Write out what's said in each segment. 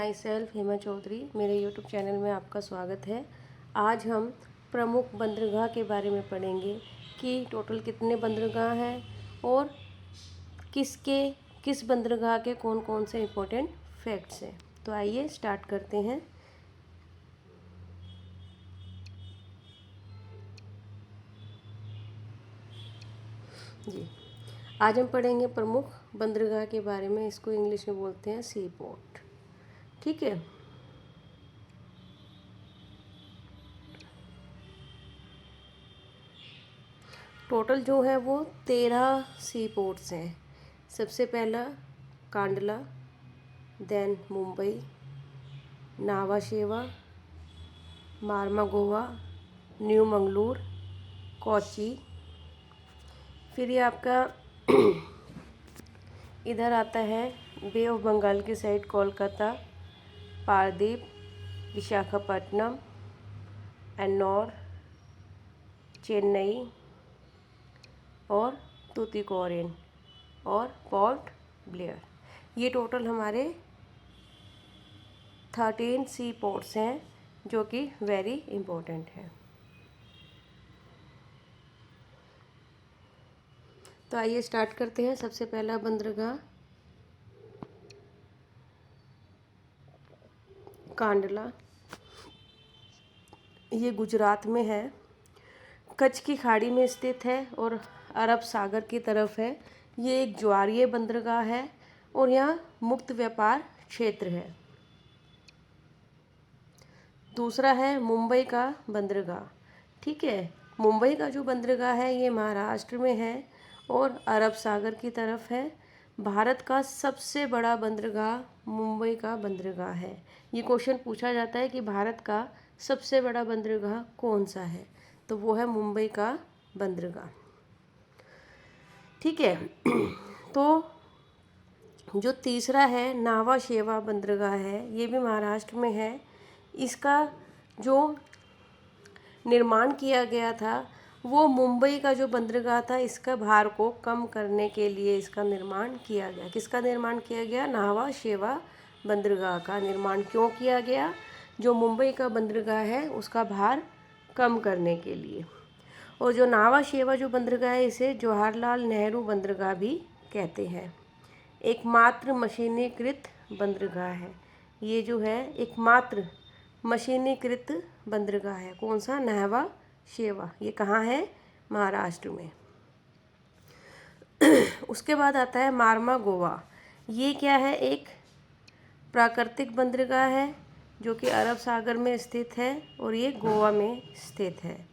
My self Hema Chaudhary. मेरे YouTube channel में आपका स्वागत है। आज हम प्रमुख बंदरगाह के बारे में पढ़ेंगे कि टोटल कितने बंदरगाह हैं और किस बंदरगाह के कौन कौन से इम्पोर्टेंट फैक्ट्स हैं। तो आइए स्टार्ट करते हैं। जी, आज हम पढ़ेंगे प्रमुख बंदरगाह के बारे में। इसको इंग्लिश में बोलते हैं सी पोर्ट। ठीक है। टोटल जो है वो 13 सी पोर्ट्स हैं। सबसे पहला कांडला, देन मुंबई, नावा शेवा, मार्मागोवा, न्यू मंगलूर, कोची। फिर ये आपका इधर आता है बे ऑफ बंगाल की साइड कोलकाता, पारादीप, विशाखापट्टनम, एन्नौर, चेन्नई और तूतीकोरिन और पोर्ट ब्लेयर। ये टोटल हमारे 13 सी पोर्ट्स हैं जो कि वेरी इम्पोर्टेंट हैं। तो आइए स्टार्ट करते हैं। सबसे पहला बंदरगाह कांडला। ये गुजरात में है, कच्छ की खाड़ी में स्थित है और अरब सागर की तरफ है। ये एक ज्वारीय बंदरगाह है और यहाँ मुक्त व्यापार क्षेत्र है। दूसरा है मुंबई का बंदरगाह। ठीक है, मुंबई का जो बंदरगाह है ये महाराष्ट्र में है और अरब सागर की तरफ है। भारत का सबसे बड़ा बंदरगाह मुंबई का बंदरगाह है। ये क्वेश्चन पूछा जाता है कि भारत का सबसे बड़ा बंदरगाह कौन सा है, तो वो है मुंबई का बंदरगाह। ठीक है। तो जो तीसरा है नावा शेवा बंदरगाह है, ये भी महाराष्ट्र में है। इसका जो निर्माण किया गया था वो मुंबई का जो बंदरगाह था इसका भार को कम करने के लिए इसका निर्माण किया गया। किसका निर्माण किया गया? नावा शेवा बंदरगाह का निर्माण क्यों किया गया? जो मुंबई का बंदरगाह है उसका भार कम करने के लिए। और जो नावा शेवा जो बंदरगाह है इसे जवाहरलाल नेहरू बंदरगाह भी कहते हैं। एकमात्र मशीनीकृत बंदरगाह है। ये जो है एकमात्र मशीनीकृत बंदरगाह है। कौन सा? नावा शेवा। ये कहाँ है? महाराष्ट्र में। उसके बाद आता है मार्मागोवा। ये क्या है? एक प्राकृतिक बंदरगाह है जो कि अरब सागर में स्थित है और ये गोवा में स्थित है।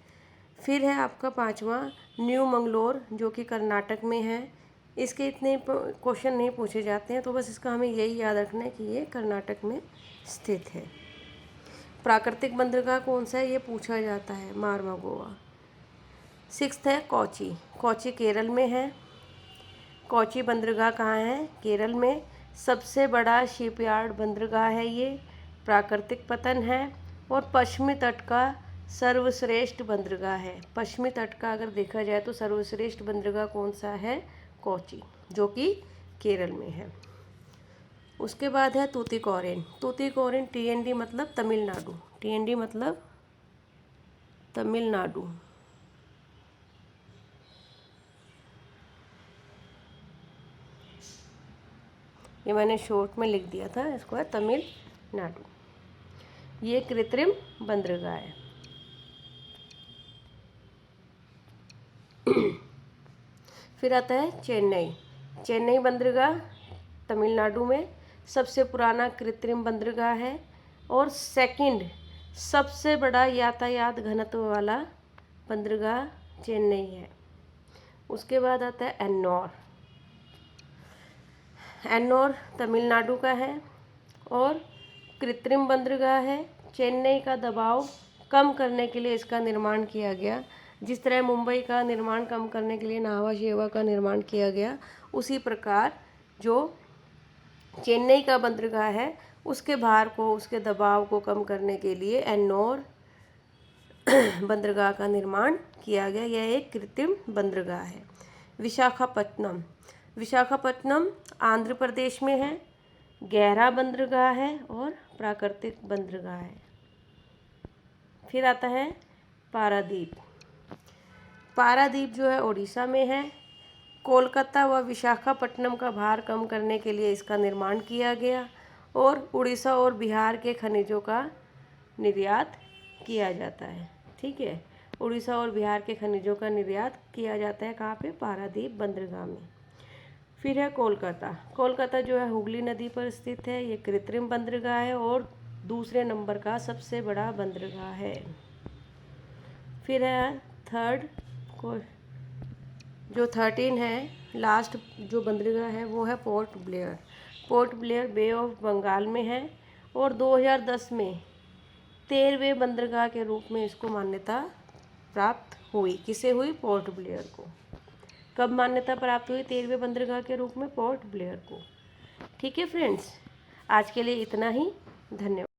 फिर है आपका पांचवा न्यू मंगलोर जो कि कर्नाटक में है। इसके इतने क्वेश्चन नहीं पूछे जाते हैं, तो बस इसका हमें यही याद रखना है कि ये कर्नाटक में स्थित है। प्राकृतिक बंदरगाह कौन सा है ये पूछा जाता है, मार्मागोवा। सिक्स्थ है कोची। कोची केरल में है। कोची बंदरगाह कहाँ है? केरल में। सबसे बड़ा शिपयार्ड बंदरगाह है ये। प्राकृतिक पतन है और पश्चिमी तट का सर्वश्रेष्ठ बंदरगाह है। पश्चिमी तट का अगर देखा जाए तो सर्वश्रेष्ठ बंदरगाह कौन सा है? कोची, जो कि केरल में है। उसके बाद है तूतीकोरिन। तूतीकोरिन TND मतलब तमिलनाडु। TND मतलब तमिलनाडु। ये मैंने शॉर्ट में लिख दिया था, इसको है तमिलनाडु। ये कृत्रिम बंदरगाह है। फिर आता है चेन्नई। चेन्नई बंदरगाह तमिलनाडु में सबसे पुराना कृत्रिम बंदरगाह है और सेकंड सबसे बड़ा यातायात घनत्व वाला बंदरगाह चेन्नई है। उसके बाद आता है एन्नौर। एन्नौर तमिलनाडु का है और कृत्रिम बंदरगाह है। चेन्नई का दबाव कम करने के लिए इसका निर्माण किया गया। जिस तरह मुंबई का निर्माण कम करने के लिए नावा शेवा का निर्माण किया गया, उसी प्रकार जो चेन्नई का बंदरगाह है उसके भार को, उसके दबाव को कम करने के लिए एन्नौर बंदरगाह का निर्माण किया गया। यह एक कृत्रिम बंदरगाह है। विशाखापट्टनम। विशाखापट्टनम आंध्र प्रदेश में है। गहरा बंदरगाह है और प्राकृतिक बंदरगाह है। फिर आता है पारादीप। पारादीप जो है उड़ीसा में है। कोलकाता व विशाखापट्टनम का भार कम करने के लिए इसका निर्माण किया गया और उड़ीसा और बिहार के खनिजों का निर्यात किया जाता है। ठीक है, उड़ीसा और बिहार के खनिजों का निर्यात किया जाता है कहाँ पे? पारादीप बंदरगाह में। फिर है कोलकाता। कोलकाता जो है हुगली नदी पर स्थित है। ये कृत्रिम बंदरगाह है और दूसरे नंबर का सबसे बड़ा बंदरगाह है। फिर है थर्ड जो 13 है लास्ट जो बंदरगाह है वो है पोर्ट ब्लेयर। पोर्ट ब्लेयर बे ऑफ बंगाल में है और 2010 में 13वें बंदरगाह के रूप में इसको मान्यता प्राप्त हुई। किसे हुई? पोर्ट ब्लेयर को। कब मान्यता प्राप्त हुई 13वें बंदरगाह के रूप में? पोर्ट ब्लेयर को। ठीक है फ्रेंड्स, आज के लिए इतना ही। धन्यवाद।